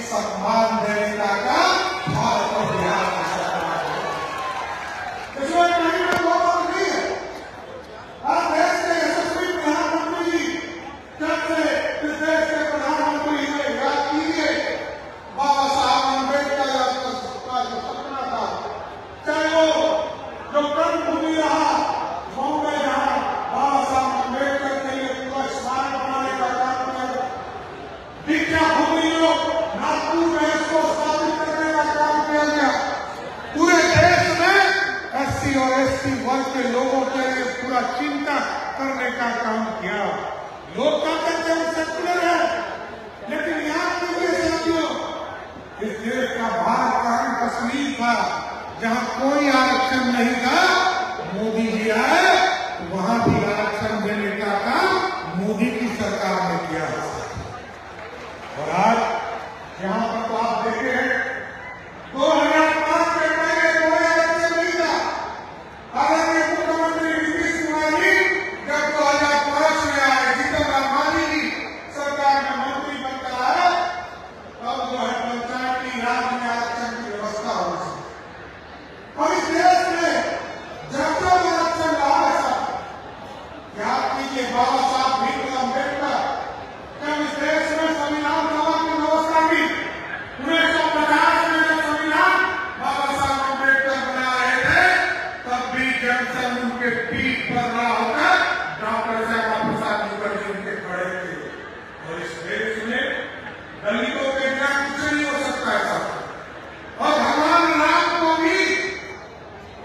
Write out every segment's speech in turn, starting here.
सम्मान देने का काम भारत और बिहार की सरकार है। इसमें कहीं ना दो बात नहीं है। आज देश के यशस्वी प्रधानमंत्री जी जब से इस देश के प्रधानमंत्री हुए, याद कीजिए बाबा साहब अम्बेडकर का जो सपना था, चाहे वो जो कर्मभूमि रहा बॉम्बे, जहां बाबा साहब अम्बेडकर के लिए पूरा स्मारक बनाने का काम किया, दीक्षा भूमि जो नागपुर में इसको स्थापित करने का काम किया गया, पूरे देश में एससी और एसटी वर्ग के लोगों के लिए पूरा चिंता करने का काम किया। लोग कहते थे वो सेक्युलर है, लेकिन याद कीजिए साथियों, इस देश का भारत का अंग कश्मीर था, जहां कोई आरक्षण नहीं था। मोदी जी आए तो वहां भी आरक्षण देने का काम मोदी की सरकार ने किया। और आज यहां पर तो आप देखे हैं 2005 के पहले कोई आरक्षण नहीं था। आदरणीय मुख्यमंत्री नीतीश कुमार जी जब 2005 में आए, जीतन मांझी जी सरकार में मंत्री बनकर आए, तब जो है पंचायती राज में आरक्षण की व्यवस्था हो गई। और इस देश में जब जब आरक्षण लाया था, याद कीजिए बाबा साहब भीमराव अम्बेडकर जब इस देश में संविधान सभा की व्यवस्था की, 1950 में जब संविधान बाबा साहब अम्बेडकर बना रहे थे, तब भी जनसन उनके पीठ पर रहा होकर डॉक्टर श्यामा प्रसाद मुखर्जी उनके खड़े थे। और इस देश में दलितों के बिना कुछ नहीं हो सकता है साहब। और भगवान राम को भी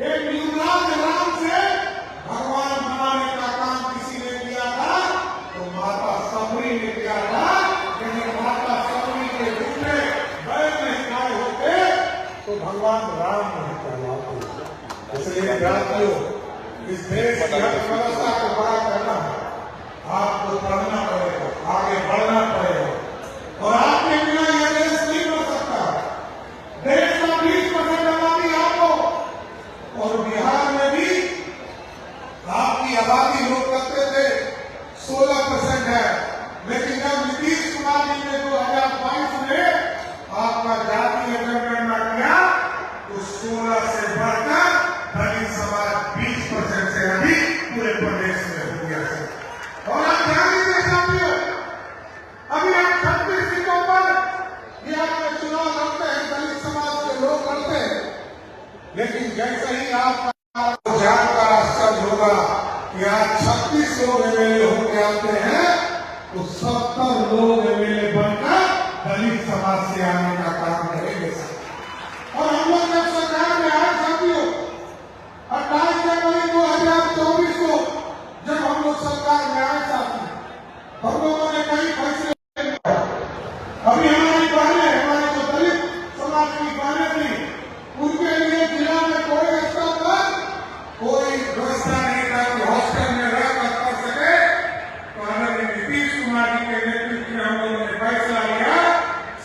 एक युवराज राम से भगवान बनाने का काम किसी ने किया था, तो माता सबरी ने किया था। यदि माता सबरी के रूप में बैल नहीं खाए होते तो भगवान राम नहीं कहलाते। इसलिए जातियों, इस देश की अर्थव्यवस्था को बड़ा करना है, आपको पढ़ना पड़ेगा, आगे बढ़ना पड़ेगा, और आपके बिना यह देश नहीं बन सकता। देश का 20% आबादी आपको, और बिहार में भी आपकी आबादी लोग कहते थे 16% है, लेकिन जब नीतीश कुमार जी ने 2022 में आपका जातीय जनगणना किया तो 16 से बढ़कर दलित समाज 20% से अधिक पूरे प्रदेश में हो गया है। और आप ध्यान दीजिए साथियों, अभी आप 36 सीटों पर बिहार में चुनाव लड़ते हैं, दलित समाज के लोग लड़ते हैं, लेकिन जैसे ही आप जानकर आश्चर्य होगा कि आज 36 लोग एमएलए होकर आते हैं तो 70 लोग एमएलए बनकर दलित समाज से आने का काम करेंगे। और हम लोग जब सरकार में आए साथियों, 28 जनवरी 2024 को जब हम लोग सरकार में आए साथी, हम लोगों ने कई फैसले, अभी हमारी बहनें, हमारे जो दलित समाज की बहनें थी, उनके लिए जिला में कोई स्तर पर कोई व्यवस्था नहीं था कि हॉस्टल में रहकर पढ़ सके। तो आदरणीय नीतीश कुमार जी के नेतृत्व में हम लोगों ने फैसला लिया,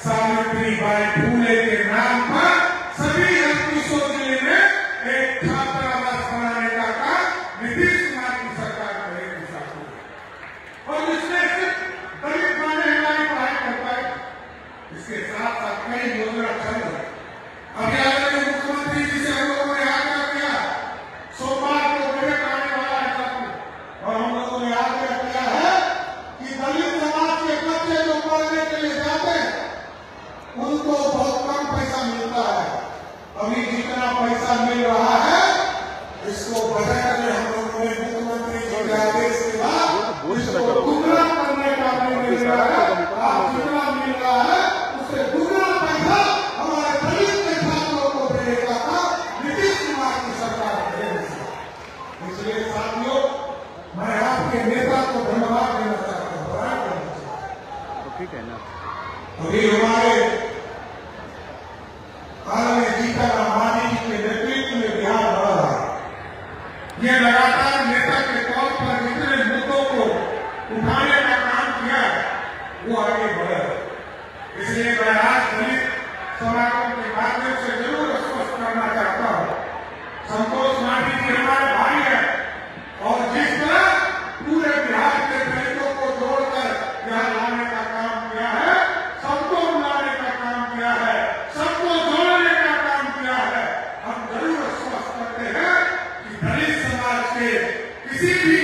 सावित्री बाई फूले के नाम पर सभी 38 जिले में एक छात्रावास बनाने का काम नीतीश कुमार की सरकार करेगी। और इसमें सिर्फ दलित बहनें हमारी पढ़ाई कर पाए, इसके साथ साथ कई योजना चल रही। अभी आदरणीय मुख्यमंत्री जी से हम लोगों ने आग्रह किया, सोमवार को बजट आने वाला है साथियों, और हम लोगों ने आग्रह किया है कि दलित समाज के बच्चे जो पढ़ने के लिए जाते हैं उनको बहुत कम पैसा मिलता है। अभी जितना पैसा मिल रहा है, इसको बजट में हम लोगों ने मुख्यमंत्री जी के आदेश के बाद इसको दुगना करने का निर्णय लिया है। आज जितना मिल रहा है उससे दुगना पैसा हमारे दलित के छात्रों को देने का काम नीतीश कुमार की सरकार करेगी। इसलिए साथियों, मैं आपके नेता को धन्यवाद देना चाहता हूँ, बधाई देना चाहता हूँ। ठीक है ना, अभी हमारे आदरणीय जीतन मांझी जी के नेतृत्व में बिहार बढ़ रहा है। ये लगातार नेता के तौर पर जितने मुद्दों को उठाने का काम किया है वो आगे बढ़ा है। इसलिए मैं आज दलित समागम के माध्यम से जरूर स्पष्ट करना चाहता हूँ, संतोष मांझी जी हमारे भाई हैं, और जिस तरह पूरे बिहार के दलितों को जोड़कर यहाँ लाने का काम किया है, सबको लाने का काम किया किसी भी